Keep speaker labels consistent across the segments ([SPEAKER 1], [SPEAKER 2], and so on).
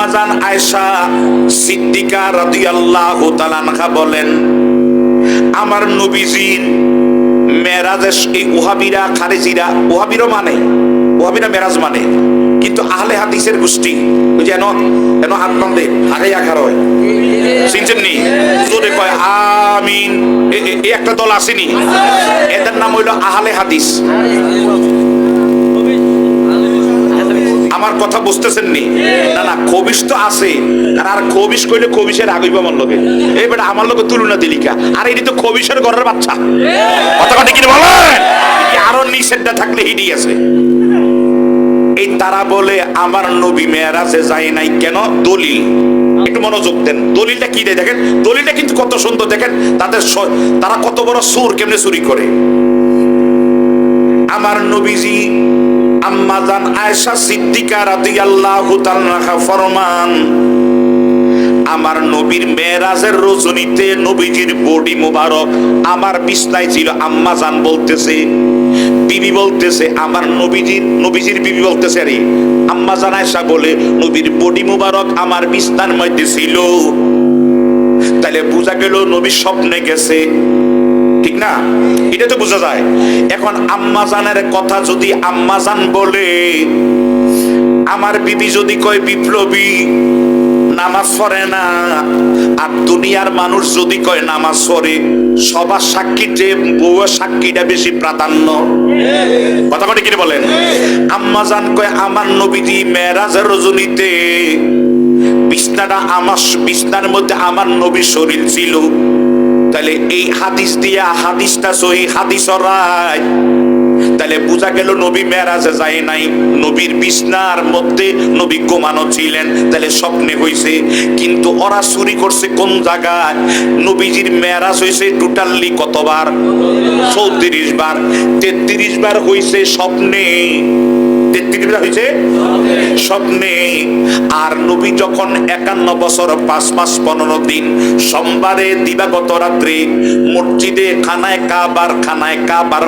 [SPEAKER 1] আম্মাজান আয়েশা সিদ্দিকা রাদিয়াল্লাহু তাআলা আনহা বলেন, আমার নবীজির মেরাজের এই ওহাবিরা খারেজিরা, ওহাবিরও মানে ওহাবিরা মেরাজ মানে, কিন্তু আহলে হাদিসের গোষ্ঠী ওই যে এন হাত বান্ধে আগাই আখার হয়, শুনছেন নি? জোরে কয় আমিন। এই একটা দল আসেনি, এদের নাম হইল আহলে হাদিস। আমার কথা বুঝতেছেন নি? না না, খবিশ তো আছে, আর খবিশ কইলে খবিশের আগইব আমার লোকে, এই বেটা আমার লোকে তুলনা দিলিকা, আর এটি তো খবিশের ঘরের বাচ্চা। কথা কথা কি বলে, আরো নিষেধটা থাকলে হিডি আছে। এই তারা বলে আমার নবী মেরাজে যায় নাই কেন? দলিল, একটু মনোযোগ দেন, দলিলটা কি দেয় দেখেন। দলিলটা কিন্তু কত সুন্দর দেখেন, তারা কত বড় সুর কেমনে চুরি করে। আমার নবীজি আম্মাজান আয়েশা সিদ্দিকা রাদিয়াল্লাহু তাআলা ফরমান, আমার নবীর মেরাজের রজনীতে নবীজির বডি মোবারক আমার বিছনায় ছিল। আম্মাজান বলতেছে, বিবি বলতেছে, আমার নবীজির বিবি বলতেছে, আরে আম্মাজান আয়েশা বলে নবীর বডি মোবারক আমার বিছনার মধ্যে ছিল। তাহলে বোঝা গেল নবী স্বপ্নে গেছে, ঠিক না? এটা তো বোঝা যায়। এখন আম্মাজানের কথা যদি আম্মাজান বলে, আমার বিবি যদি কয় বিপ্লবী নামাজ পড়ে না, আর দুনিয়ার মানুষ যদি কয় নামাজ পড়ে, সবার সাক্ষীতে বউয়ের সাক্ষীটা বেশি প্রাধান্য। কথা কথা কি বলেন? আম্মাজান কয় আমার নবীজি মেরাজের রজনীতে বিছনার মধ্যে আমার নবী শরীর ছিল। তাহলে এই হাদিস দিয়া হাদিসটা সহি হাদিস রায়, তাহলে বোঝা গেল নবী মেরাজে যায় নাই, নবীর বিছনার মধ্যে নবী ঘুমানো ছিলেন। তাহলে স্বপ্নে হইছে, কিন্তু ওরা চুরি করছে কোন জায়গায়? নবীজির মেরাজ হইছে টোটালি কতবার? 34 বার। 33 বার হইছে স্বপ্নে, 33 বার হইছে স্বপ্নে। আর নবী যখন 51 বছর 5 মাস 15 দিন সোমবারে দিবাগত রাত্রে মসজিদে খানায় কাবার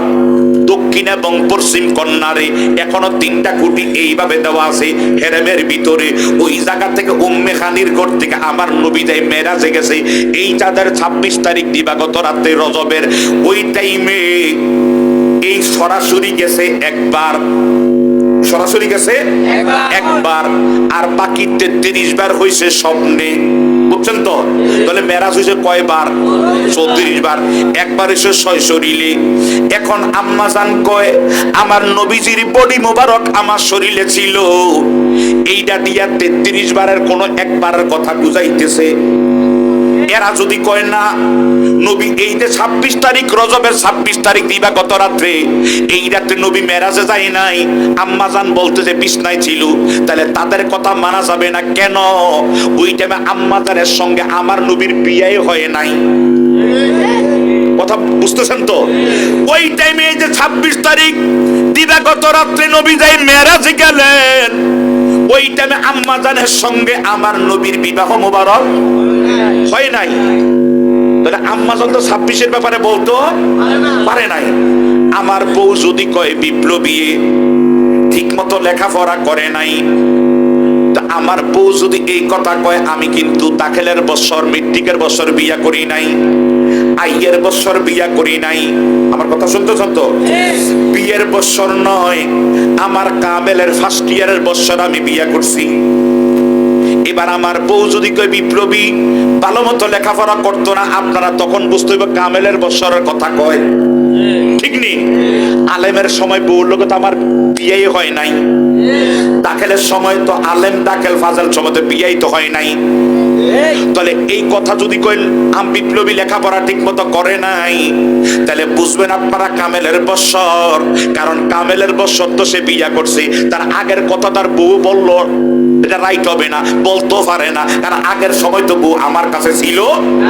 [SPEAKER 1] দক্ষিণ এবং পশ্চিম কর্নারে এখনো 3টা খুঁটি এইভাবে দেওয়া আছে হেরেমের ভিতরে, ওই জায়গা থেকে উম্মে খানির ঘর থেকে আমার নবী যাই মেরাজে গেছে। এই চাঁদের 26 তারিখ দিবাগত রাত্রে রজবের, ওই টাইমে এই সরাসরি গেছে একবার, সরাসরি গেছে একবার, আর বাকি 33 বার হইছে স্বপ্নে। বুঝছেন তো? তাহলে মেরাজ হইছে কয়বার? 34 বার। একবার হইছে শরীরে। এখন আম্মাজান কয় আমার নবীজির বডি মোবারক আমার শরীরে ছিল, এইটা দিয়া 33 বারের কোন একবারের কথা বুঝাইতেছে। এরা যদি কয় না নবী এই যে 26 তারিখ রজবের 26 তারিখ দিবাগত রাত্রে, এই রাতে নবী মেরাজে যায় নাই, আম্মাজান বলতে যে বিছনায় ছিল, তাহলে তাদের কথা মানা যাবে না। কেন? ওই টাইমে আম্মাজানের সঙ্গে আমার নবীর বিয়ে হয় নাই। কথা বুঝতেছেন তো? ওই টাইমে যে 26 তারিখ দিবাগত রাত্রে নবী যাই মেরাজে গেলেন, ওই টাইমে আম্মাজানের সঙ্গে আমার নবীর বিবাহ মোবারক হয় নাই। তাহলে আম্মাজান তো 26-এর ব্যাপারে বলতো পারে নাই। আমার বউ যদি কয় বিপ্লবী ঠিক মতো লেখাপড়া করে নাই, তা আমার বউ যদি এই কথা কয় আমি কিন্তু দাখিলের বছর মেট্রিকের বছর বিয়া করি নাই, আইয়ের বছর বিয়া করি নাই, আমার কথা শুনতেছেন তো? বিয়ের বছর নয়, আমার কামেলের ফার্স্ট ইয়ারের বছর আমি বিয়া করছি। এবার আমার বউ যদি কয় বিপ্লবী ভালো মতো লেখাপড়া করতো না, আপনারা তখন বুঝতে হবে কামেলের বছরের কথা কয়, ঠিক নেই? আলেমের সময় বউর লোক তো আমার বিয়েই হয় নাই, দাখিলের সময় তো আলেম দাখিল ফাজাল সময় তো বিয়েই তো হয় নাই। তাহলে এই কথা যদি কই আম বিপ্লবী লেখাপড়া ঠিক মতো করে নাই, তাহলে বুঝবেন আপনারা কামেলের বছর, কারণ কামেলের বছর তো সে বিয়া করছে। তার আগের কথা তার বউ বললো, এটা রাইট হবে না, বলতেও পারে না, কারণ আগের সময় তো বউ আমার কাছে ছিল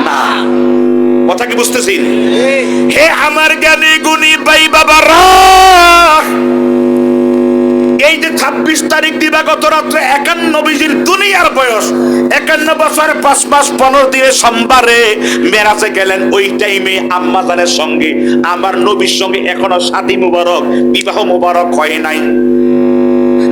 [SPEAKER 1] না। কথা কি বুঝতেছেন? হে আমার জ্ঞানী গুণী ভাই বাবারা, এই যে 26 তারিখ দিবাগত রাত্রে 51 নবীজির দুনিয়ার বয়স 51 বছর 5 মাস 15 দিনে সোমবারে মেরাজে গেলেন। ওই টাইমে আম্মাজানের সঙ্গে আমার নবীর সঙ্গে এখনো শাদী মুবারক বিবাহ মুবারক হয় নাই।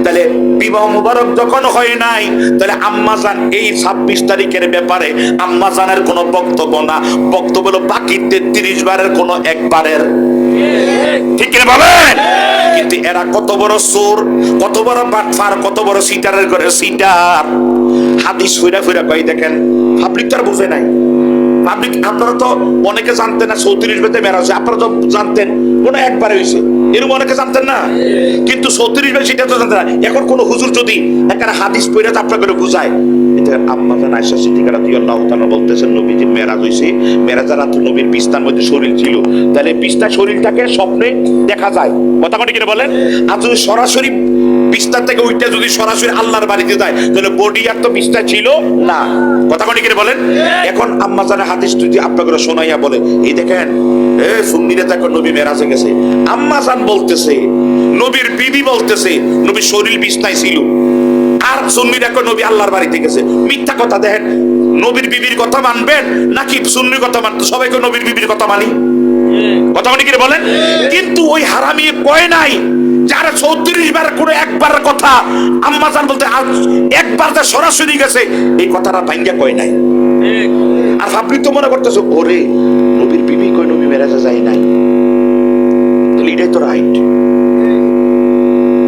[SPEAKER 1] তাহলে বিবাহ মুবারক যখন হয় নাই, তাহলে আম্মা জান এই 26 তারিখের ব্যাপারে আম্মা জানের কোনো বক্তব্য না, বক্তব্য হলো বাকি 33 বারের কোনো একবারের, ঠিক কিনা বলেন? কিন্তু এরা কত বড় চোর, কত বড় বাটফার, কত বড় সিটারের ঘরে সিটার। হাদিস ফিরা ফিরা কই দেখেন, পাবলিক তো আর বুঝে নাই। পাবলিক আপনারা তো অনেকে জানতেন না 34 বেতে মেরাজ, আপনারা তো জানতেন কোন একবারে হইছে, এরকম অনেকে জানতেন না, কিন্তু 34 বে সেটা তো জানতেন না। এখন কোন হুজুর যদি একটা হাদিস পড়ে আপনাকে বুঝায়, এটা আম্মা জান আয়েশা সিদ্দিকা রাদিয়াল্লাহু তাআলা বলতেছেন নবীজি মেরাজ হইছে, মেরাজের রাতে নবীর বিছানার মধ্যে শরীর ছিল, তাহলে বিছানার শরীরটাকে স্বপ্নে দেখা যায়, কথা কোন কি বলেন? আর যদি সরাসরি বিছানা থেকে উঠে যদি সরাসরি আল্লাহর বাড়িতে যায়, তাহলে বডি আর তো বিছানা ছিল না, কথা কোন কি বলেন? এখন আম্মা জানের হাদিস যদি আপনাকে শোনাইয়া বলে, এই দেখেন সুন্নিরা দেখো নবী মেরাজে গেছে, আম্মা জান বলতেছে, নবীর বিবি বলতেছে নবী শরীর বিছনায় ছিল, আর সুন্নি দেখো নবী আল্লাহর বাড়িতে গেছে, মিথ্যা কথা। দেখেন নবীর বিবির কথা মানবেন নাকি সুন্নির কথা মানবেন? সবাইকে নবীর বিবির কথা মানি, কথা মানি কি বলেন? কিন্তু ওই হারামি কয় নাই যারা 34 বার করে একবার কথা আম্মা জান বলতে একবার যা সরাসরি গেছে এই কথাটা ভাঙ্গা কয় নাই। আর আপনি তো মনে করতেছো ওরে নবীর বিবি কই নবী মেরাজে যায় নাই, তাহলে এটাই তো রাইট।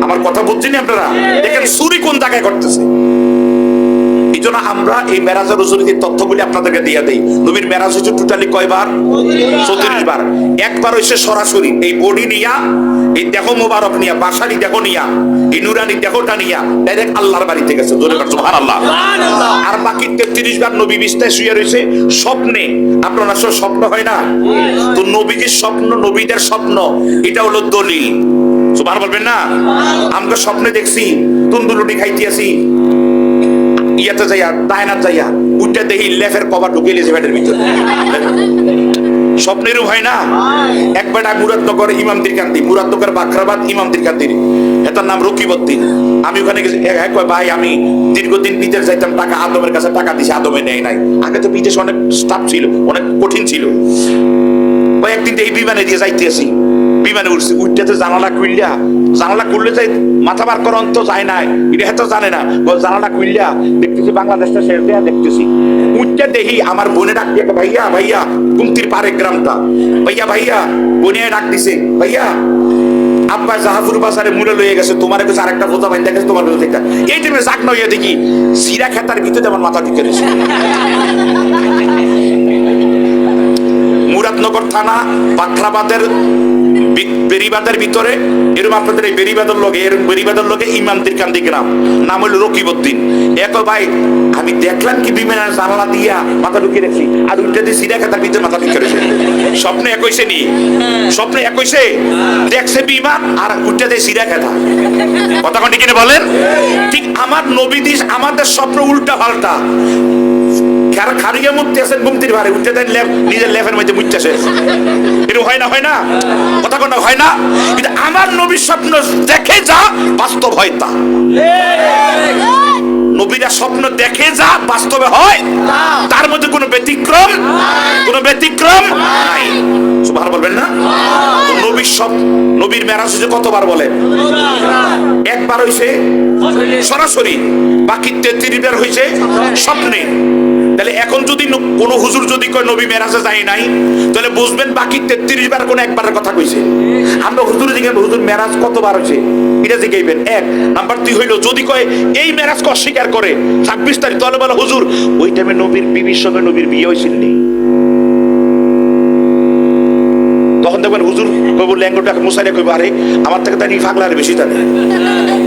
[SPEAKER 1] আমার কথা বুঝছেন আপনারা? দেখেন চুরি কোন জায়গায় করতেছে। এই জন্য আমরা এই মেরাজের রসুলের তথ্যগুলি আপনাদেরকে দিয়ে দেই। নবীর মেরাজ হচ্ছে টোটালি কয়বার? 34 বার। একবার হইছে সরাসরি এই বডি নিয়া, এই দেহ মোবারক নিয়া, বাসারি দেহ নিয়া, এই নুরানি দেহটা নিয়া ডাইরেক্ট আল্লাহর বাড়িতে গেছে, জোরে বলুন সুবহানাল্লাহ। আর বাকি 33 বার নবী বিছনায় শুয়ে রইছে স্বপ্নে। আপনারা সব স্বপ্ন হয় না তো, নবীজির স্বপ্ন, নবীদের স্বপ্ন, এটা হলো দলিল। সুবহান বলবেন না? আমরা স্বপ্নে দেখছি তন্দুর রুটি খাইতেছি, ইয়াতে যাইয়া দায়নার যাইয়া উঠতে দেখি লেফের কভার ঢুকিয়ে লিয়েছে পেটের ভিতরে। স্বপ্নেরও হয় না? একবার মুরাদনগর ইমামতির কান্দি, মুরাদনগর বাখরাবাদ ইমামতির কান্দির, এটার নাম রকিবউদ্দিন। আমি ওখানে গেছি, ভাই আমি দীর্ঘদিন বিদেশ যাইতাম, টাকা আদমের কাছে টাকা দিছি, আদমে নেয় নাই। আগে তো বিদেশ অনেক স্টাফ ছিল, অনেক কঠিন ছিল। ওই একদিন এই বিমানে দিয়ে যাইতে আসি, বিমানে উঠছি, উঠতে জানালা খুললা, জানালা খুললে যাই মাথা বার করার তো যায় নাই, এটা হয়তো জানে না, জানালা খুললা দেখতেছি বাংলাদেশটা শেষ দেয়া দেখতেছি, উঠতে দেখি আমার বোনে ডাক দিয়ে, ভাইয়া ভাইয়া, গুমতির পারে গ্রামটা, ভাইয়া ভাইয়া, বোনে ডাক দিছে, ভাইয়া আব্বা জাহাপুর বাজারে মুড়ে লইয়ে গেছে, তোমার কাছে আরেকটা বোঝা বাইন দেখেছে, তোমার কাছে একটা। এই টাইমে জাগ নইয়া দেখি সিরা খেতার ভিতরে আমার মাথা ঢুকে রয়েছে। মুরাদনগর থানা বাখরাবাদের বেরিবাদের ভিতরে, এরকম আপনাদের এই বেরিবাদের লগে, এরকম বেরিবাদের লগে ইমামতির কান্দি গ্রাম, নাম হইল রকিবউদ্দিন। এক ভাই আমি দেখলাম কি বিমানের জানালা দিয়া মাথা ঢুকিয়ে রেখেছি, আর উল্টে দিয়ে সিরা খেতার ভিতরে মাথা ঢুকে রয়েছে। স্বপ্নে এক হইছে নি? স্বপ্নে এক হইছে, দেখছে বিমান আর উল্টে দিয়ে সিরা খেতা, কথা কোনটি কিনে বলেন? ঠিক আমার নবীদি আমাদের স্বপ্ন উল্টা পাল্টা। খারিয়া মুক্তি আছেন গুমতির ভারে, উঠতে দেন নিজের লেফের মধ্যে মুক্তি আসে, এরকম হয় না? হয় না? কথা কোন হয় না? কিন্তু আমার নবীর স্বপ্ন দেখে যা বাস্তব হয় তা। নবীরা স্বপ্ন দেখে যা বাস্তবে হয়, তার মধ্যে কোনো ব্যতিক্রম, কোনো ব্যতিক্রম নাই। সুবহান বলবেন না? নবীর স্বপ্ন, নবীর মেরাজ হয়েছে কতবার বলেন? একবার হইছে সরাসরি, বাকি 33 বার হইছে স্বপ্নে। তাহলে এখন যদি কোন হুজুর যদি কয় নবী মেরাজে যায় নাই, তাহলে বুঝবেন বাকি 33 বার কোন একবারের কথা কইছে। আমরা হুজুর জিজ্ঞাসা, হুজুর মেরাজ কতবার হয়েছে এটা জিজ্ঞাসবেন। এক নাম্বার 2 হইলো যদি কয় এই মেরাজকে অস্বীকার করে 26 তারিখ, তাহলে বলে হুজুর ওই টাইমে নবীর বিবির সঙ্গে নবীর বিয়ে হয়েছিল নি? তখন দেখবেন হুজুর কইব ল্যাঙ্গুটাকে মুসাইয়া কইব, আরে আমার থেকে তাই ফাগলার বেশি জানে।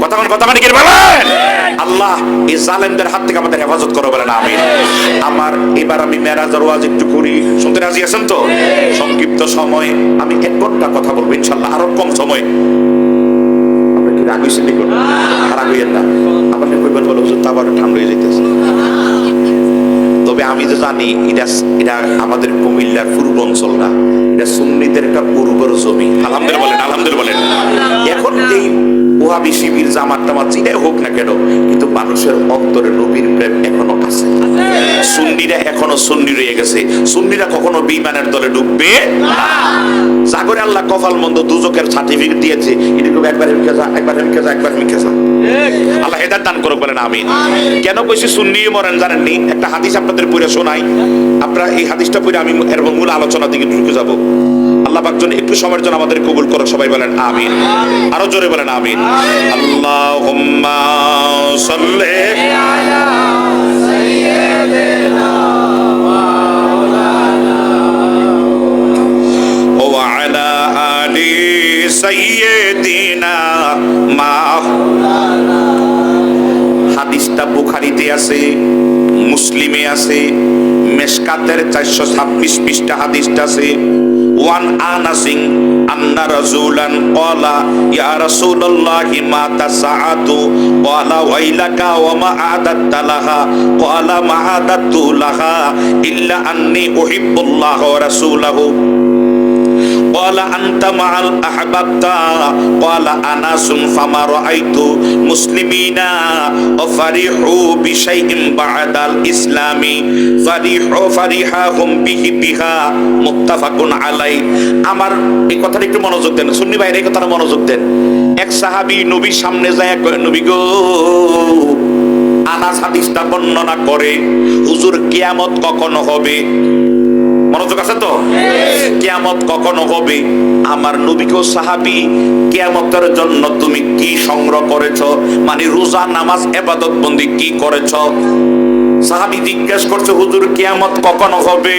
[SPEAKER 1] কথা মানে কি বলেন? আল্লাহ এই জালেমদের হাত থেকে আমাদের হেফাজত করো বলেন আমিন। আমার এবার আমি মেরাজের ওয়াজ একটু করি, শুনতে রাজি আছেন তো? সংক্ষিপ্ত সময় আমি 1 ঘন্টা কথা বলবো ইনশাআল্লাহ, আরো কম সময়। আমরা কি রাগ হইছেন নিকট? রাগ হইয়েন না, আবার কইবেন বলে হুজুর তা আবার ঠান্ডা হয়ে যাইতেছে। তবে আমি তো জানি এটা আমাদের কুমিল্লার পূর্ব অঞ্চল না, এটা সুন্নিদের একটা উর্বর জমি। আলহামদুলিল্লাহ বলেন, আলহামদুলিল্লাহ বলেন। এখন এই ওহাবি শিবির জামাত টামাত যেটাই হোক না কেন, কিন্তু মানুষের অন্তরে নবীর প্রেম এখনো আছে। সুন্নিরা এখনো সুন্নি রয়ে গেছে। সুন্নিরা কখনো বেঈমানের দলে ডুববে না। জাগরে আল্লাহ কপাল মন্দ দুজকের সার্টিফিকেট দিয়েছে, এরকম একবার মিকে যা, একবার মিকে যা, একবার মিকে যা। আল্লাহ হেদায়েত দান করুক, বলেন আমিন। কেন কইছি সুন্নি মরেন জানেননি? একটা হাদিস আপনাদের পড়ে শোনাই, আপনারা এই হাদিসটা পড়ে আমি এর মূল আলোচনার দিকে ঢুকে যাব। আল্লাহ পাক যেন একটু সময়ের জন্য আমাদের কবুল করুক, সবাই বলেন আমিন, আরো জোরে বলেন আমিন। আল্লাহুম্মা সাল্লি আলা সাইয়্যিদিনা ওয়া আলা আলি সাইয়্যিদিনা মাওলানা। হাদিসটা বুখারীতে আছে, মুসলিমে আছে, মেশকাতের 426 পৃষ্ঠা হাদিসটা আছে। ওয়ান আনাসিং আন্না রাসূলান ক্বালা ইয়া রাসূলুল্লাহি মা তাসাআতু ক্বালা ওয়াইলাকা ওয়া মা আদাত্তা লাহা ক্বালা মা আদাত্তু লাহা ইল্লা আন্নী উহিব্বুল্লাহ ওয়া রাসূলাহু قال أنت مع الأحببت قال أناس فما رأيت مسلمين وفرحوا بشيء بعد الإسلام فرحهم به بها متفق عليه। আমার এই কথাটা একটু মনোযোগ দেন, সুন্নি ভাইরা এই কথাটা মনোযোগ দেন। এক সাহাবী নবীর সামনে যায়, কয় নবী গো, আনাস হাদিসটা বর্ণনা করে হুজুর কিয়ামত কখনো হবে। মনোযোগ আছে তো? কিয়ামত কখনো হবে? আমার নবীকে সাহাবী, কিয়ামতের জন্য তুমি কি সংগ্রহ করেছো, মানে রোজা নামাজ ইবাদত বন্দি কি করেছো? সাহাবী জিজ্ঞেস করছে হুজুর কিয়ামত কখনো হবে?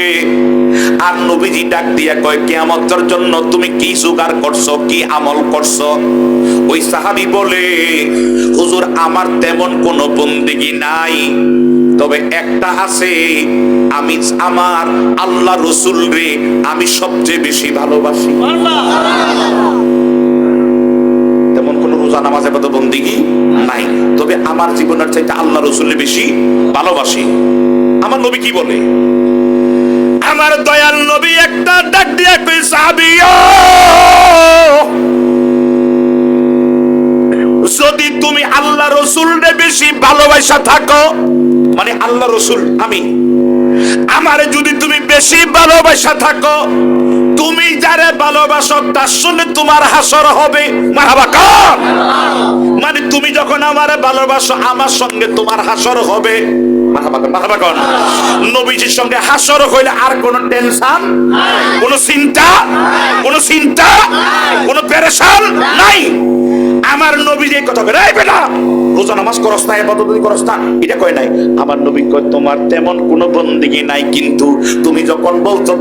[SPEAKER 1] আর নবীজি ডাক দিয়া কয় কিয়ামতের জন্য তুমি কি জোগাড় করছো, কি আমল করছো? ওই সাহাবী বলে হুজুর আমার তেমন কোনো বন্দেগী নাই, তবে একটা আছে, আমি আমার আল্লাহ রসুল রে আমি সবচেয়ে বেশি ভালোবাসি। তেমন কোন রোজা নামাজ ইবাদত বন্দেগী নাই, তবে আমার জীবনের চাইতে আল্লাহ রসুলের বেশি ভালোবাসি। আমার নবী কি বলে? আমার দয়াল নবী একটা ডাক দিয়া কই সাহাবী, যদি তুমি আল্লাহ রসুলরে বেশি ভালোবাসা থাকো, মানে আল্লাহ রসুল আমি, আমারে যদি তুমি বেশি ভালোবাসা থাকো, তুমি যারে ভালোবাসো তার সঙ্গে তোমার হাসর হবে। মারহাবা কর। মানে তুমি যখন আমারে ভালোবাসো আমার সঙ্গে তোমার হাসর হবে। মারহাবা কর, মারহাবা কর। নবীজির সঙ্গে হাসর হইলে আর কোনো টেনশন, কোনো চিন্তা, কোনো চিন্তা, কোনো পেরেশান নাই। আমার নবী যে কথা বলে, এই বেটা রোজা নামাজ করস না, ইবাদত করস না, এটা কয় নাই। আমার নবী কয় তোমার তেমন কোনো বন্দেগী নাই, কিন্তু তুমি যখন বলছো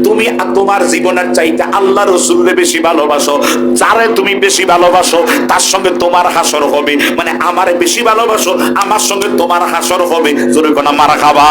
[SPEAKER 1] তুমি তোমার জীবনের চাইতে আল্লাহ রাসূলকে বেশি ভালোবাসো, যারে তুমি বেশি ভালোবাসো তার সঙ্গে তোমার হাসর হবে, মানে আমারে বেশি ভালোবাসো আমার সঙ্গে তোমার হাসর হবে। জোরে কোনা মারহাবা।